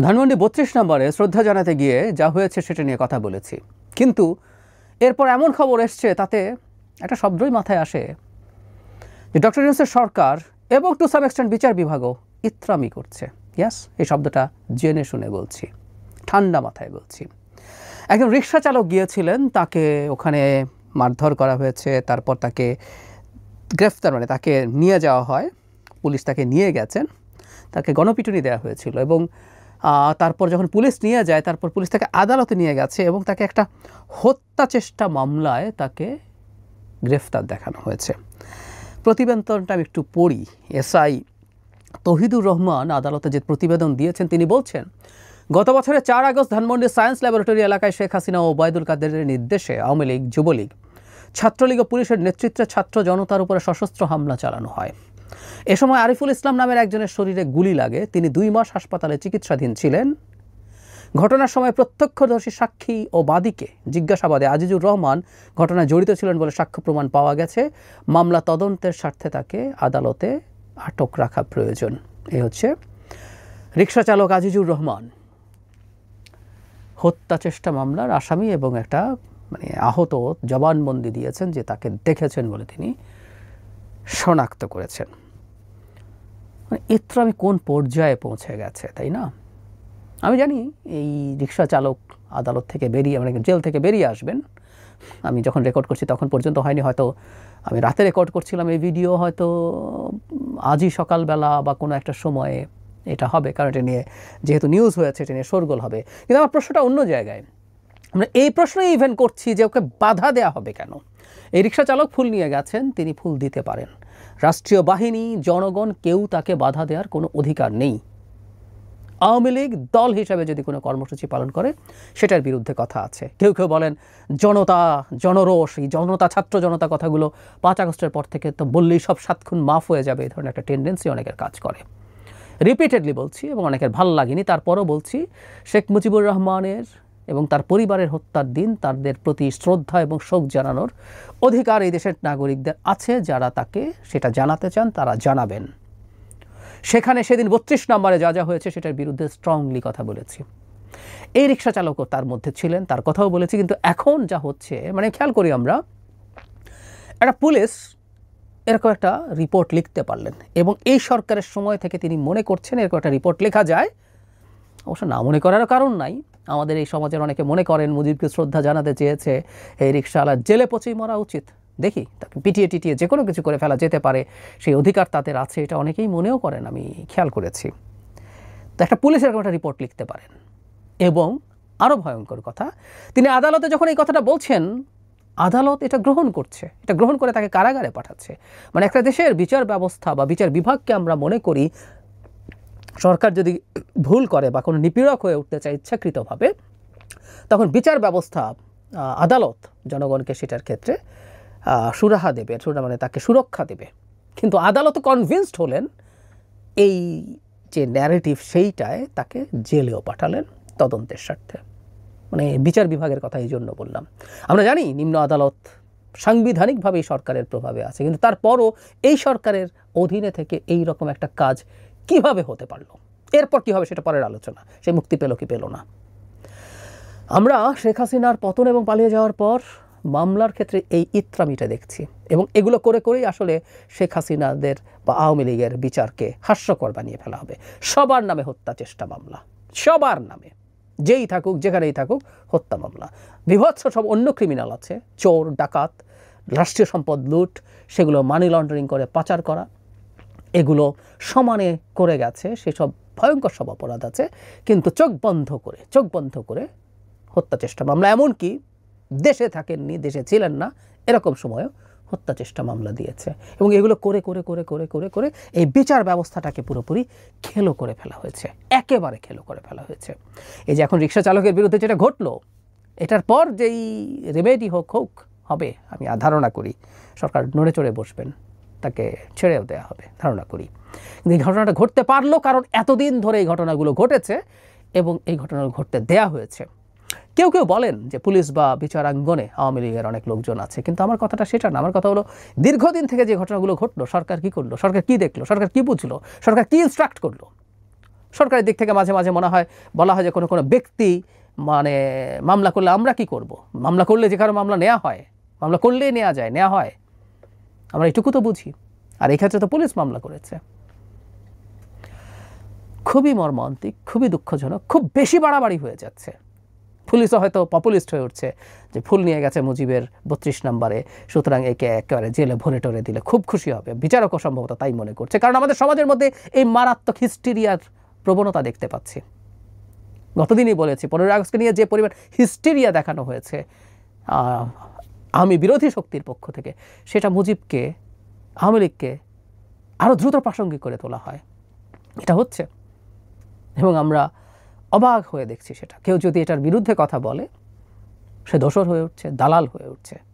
ধানমন্ডি ৩২ নম্বরে শ্রদ্ধা জানাতে গিয়ে যা হয়েছে সেটা নিয়ে কথা বলেছি, কিন্তু এরপর এমন খবর এসছে তাতে একটা শব্দই মাথায় আসে যে ডক্টর ইউনূসের সরকার এবং টু সাম এক্সটেন্ট বিচার বিভাগও ইত্রামি করছে। ইয়াস, এই শব্দটা জেনে শুনে বলছি, ঠান্ডা মাথায় বলছি। একজন রিক্সা চালক গিয়েছিলেন, তাকে ওখানে মারধর করা হয়েছে, তারপর তাকে গ্রেফতার তাকে নিয়ে যাওয়া হয়, পুলিশ তাকে নিয়ে গেছেন, তাকে গণপিটুনি দেওয়া হয়েছিল এবং তারপর যখন পুলিশ নিয়ে যায় তারপর পুলিশ তাকে আদালতে নিয়ে গেছে এবং তাকে একটা হত্যা চেষ্টা মামলায় তাকে গ্রেফতার দেখানো হয়েছে। প্রতিবেদনটা আমি একটু পড়ি। এসআই তৌহিদুর রহমান আদালতে যে প্রতিবেদন দিয়েছেন তিনি বলছেন, গত বছরের ৪ আগস্ট ধানমন্ডির সায়েন্স ল্যাবরেটরি এলাকায় শেখ হাসিনা ও ওবায়দুল কাদেরের নির্দেশে আওয়ামী লীগ, যুবলীগ, ছাত্রলীগ ও পুলিশের নেতৃত্বে ছাত্র জনতার উপরে সশস্ত্র হামলা চালানো হয়। এ সময় আরিফুল ইসলাম নামের একজনের শরীরে গুলি লাগে। তিনি ২ মাস হাসপাতালে চিকিৎসাধীন ছিলেন। ঘটনার সময় প্রত্যক্ষদর্শী সাক্ষী ও বাদীকে জিজ্ঞাসাবাদে আজিজুর রহমান ঘটনায় জড়িত ছিলেন বলে সাক্ষ্য প্রমাণ পাওয়া গেছে। মামলা তদন্তের স্বার্থে তাকে আদালতে আটক রাখা প্রয়োজন। এই হচ্ছে রিকশা চালক আজিজুর রহমান, হত্যা চেষ্টা মামলার আসামি এবং একটা আহত জবানবন্দি দিয়েছেন যে তাকে দেখেছেন বলে তিনি শনাক্ত করেছেন। ইত্রামি কোন পর্যায়ে পৌঁছে গেছে, তাই না? আমি জানি এই রিক্সা চালক আদালত থেকে বেরিয়ে জেল থেকে বেরিয়ে আসবেন। আমি যখন রেকর্ড করছি তখন পর্যন্ত হয়নি, হয়তো আমি রাতে রেকর্ড করছিলাম এই ভিডিও, হয়তো আজই সকালবেলা বা কোনো একটা সময়ে এটা হবে, কারণ এটা নিয়ে যেহেতু নিউজ হয়েছে এটা নিয়ে শোরগোল হবে। কিন্তু আমার প্রশ্নটা অন্য জায়গায়। আমরা এই প্রশ্নই ইভেন করছি যে ওকে বাধা দেওয়া হবে কেন? এই রিক্সা চালক ফুল নিয়ে গেছেন, তিনি ফুল দিতে পারেন। রাষ্ট্রীয় বাহিনী, জনগণ, কেউ তাকে বাধা দেওয়ার কোনো অধিকার নেই। আওয়ামী লীগ দল হিসাবে যদি কোনো কর্মসূচি পালন করে সেটার বিরুদ্ধে কথা আছে। কেউ কেউ বলেন জনতা, জনরোষ, এই জনতা, ছাত্র জনতা কথাগুলো ৫ আগস্টের পর থেকে তো বললেই সব ৭ খুন মাফ হয়ে যাবে, এই ধরনের একটা টেন্ডেন্সি অনেকের কাজ করে। রিপিটেডলি বলছি এবং অনেকের ভালো লাগেনি, তারপরও বলছি, শেখ মুজিবুর রহমানের এবং তার পরিবারের হত্যার দিন তাদের প্রতি শ্রদ্ধা এবং শোক জানানোর অধিকার এই দেশের নাগরিকদের আছে। যারা তাকে সেটা জানাতে চান তারা জানাবেন। সেখানে সেদিন ৩২ নম্বরে যা যা হয়েছে সেটার বিরুদ্ধে স্ট্রংলি কথা বলেছি। এই রিক্সা চালকও তার মধ্যে ছিলেন, তার কথাও বলেছি। কিন্তু এখন যা হচ্ছে, খেয়াল করি আমরা, একটা পুলিশ এরকম একটা রিপোর্ট লিখতে পারলেন এবং এই সরকারের সময় থেকে তিনি মনে করছেন এরকম একটা রিপোর্ট লেখা যায়। অবশ্য না মনে করারও কারণ নাই। আমাদের এই সমাজের অনেকে মনে করেন মুজিবকে শ্রদ্ধা জানাতে চেয়েছে, এই রিক্সাওয়ালা জেলে পচেই মরা উচিত। দেখি তাকে পিটিয়ে টিটিয়ে যে কোনো কিছু করে ফেলা যেতে পারে, সেই অধিকার তাদের আছে, এটা অনেকেই মনেও করেন, আমি খেয়াল করেছি। তো একটা পুলিশ এরকম একটা রিপোর্ট লিখতে পারেন। এবং আরও ভয়ঙ্কর কথা, তিনি আদালতে যখন এই কথাটা বলছেন, আদালত এটা গ্রহণ করছে, এটা গ্রহণ করে তাকে কারাগারে পাঠাচ্ছে। একটা দেশের বিচার ব্যবস্থা বা বিচার বিভাগকে আমরা মনে করি সরকার যদি ভুল করে বা কোনো নিপীড়ক হয়ে উঠতে চায় ইচ্ছাকৃতভাবে, তখন বিচার ব্যবস্থা, আদালত জনগণকে সেটার ক্ষেত্রে সুরাহা দেবে, তাকে সুরক্ষা দেবে। কিন্তু আদালত কনভিন্সড হলেন এই যে ন্যারেটিভ, সেইটায় তাকে জেলেও পাঠালেন তদন্তের স্বার্থে। বিচার বিভাগের কথা এই জন্য বললাম। আমরা জানি নিম্ন আদালত সাংবিধানিকভাবেই সরকারের প্রভাবে আছে, কিন্তু তারপরও এই সরকারের অধীনে থেকে এই রকম একটা কাজ কিভাবে হতে পারলো, এরপর কী হবে সেটা পরের আলোচনা। সে মুক্তি পেল কি পেল না। আমরা শেখ হাসিনার পতন এবং পালিয়ে যাওয়ার পর মামলার ক্ষেত্রে এই ইত্রামিটা দেখছি এবং এগুলো করে করেই আসলে শেখ হাসিনাদের বা আওয়ামী লীগের বিচারকে হাস্যকর বানিয়ে ফেলা হবে। সবার নামে হত্যা চেষ্টা মামলা, সবার নামে, যেই থাকুক যেখানেই থাকুক হত্যা মামলা। বিভৎস সব অন্য ক্রিমিনাল আছে, চোর, ডাকাত, রাষ্ট্রীয় সম্পদ লুট, সেগুলো মানি লন্ডারিং করে পাচার করা, এগুলো সমানে করে গেছে, সেসব ভয়ঙ্কর সব অপরাধ আছে। কিন্তু চোখ বন্ধ করে হত্যা চেষ্টা মামলা, এমনকি দেশে থাকেননি, দেশে ছিলেন না, এরকম সময়ও হত্যা চেষ্টা মামলা দিয়েছে। এবং এগুলো করে করে করে করে করে করে এই বিচার ব্যবস্থাটাকে পুরোপুরি খেলো করে ফেলা হয়েছে, একেবারে খেলো করে ফেলা হয়েছে। এই যে এখন রিক্সা চালকের বিরুদ্ধে যেটা ঘটলো, এটার পর যেই রেমেডি হবে, আমি ধারণা করি সরকার নড়ে চড়ে বসবেন, তাকে ছেড়েও দেওয়া হবে ধারণা করি। কিন্তু এই ঘটনাটা ঘটতে পারলো কারণ এতদিন ধরে এই ঘটনাগুলো ঘটেছে এবং এই ঘটনাগুলো ঘটতে দেয়া হয়েছে। কেউ কেউ বলেন যে পুলিশ বা বিচারাঙ্গনে আওয়ামী লীগের অনেক লোকজন আছে, কিন্তু আমার কথাটা সেটা না। আমার কথা হলো দীর্ঘদিন থেকে যে ঘটনাগুলো ঘটলো, সরকার কি করলো, সরকার কি দেখলো, সরকার কি বুঝলো, সরকার কি ইনস্ট্রাক্ট করলো। সরকারের দিক থেকে মাঝে মাঝে মনে হয় বলা হয় যে কোনো কোনো ব্যক্তি মানে মামলা করলে আমরা কি করব, মামলা করলে যে কারো মামলা নেওয়া হয়, মামলা করলেই নেওয়া হয়, আমরা এটুকু তো বুঝি। আর এই ক্ষেত্রে তো পুলিশ মামলা করেছে। খুবই মর্মান্তিক, খুবই দুঃখজনক, খুব বেশি বাড়াবাড়ি হয়ে যাচ্ছে। পুলিশও হয়তো পপুলিস্ট হয়ে উঠছে যে ফুল নিয়ে গেছে মুজিবের 32 নম্বরে, সুতরাং একে একেবারে জেলে ভরে টরে দিলে খুব খুশি হবে। বিচারকও সম্ভবত তাই মনে করছে, কারণ আমাদের সমাজের মধ্যে এই মারাত্মক হিস্টেরিয়ার প্রবণতা দেখতে পাচ্ছি। গতদিনই বলেছি 15 আগস্টকে নিয়ে যে পরিমাণ হিস্টেরিয়া দেখানো হয়েছে আমি বিরোধী শক্তির পক্ষ থেকে, সেটা মুজিবকে, আওয়ামী লীগকে আরও দ্রুত প্রাসঙ্গিক করে তোলা হয়। এটা হচ্ছে এবং আমরা অবাক হয়ে দেখছি সেটা। কেউ যদি এটার বিরুদ্ধে কথা বলে সে দোসর হয়ে উঠছে, দালাল হয়ে উঠছে।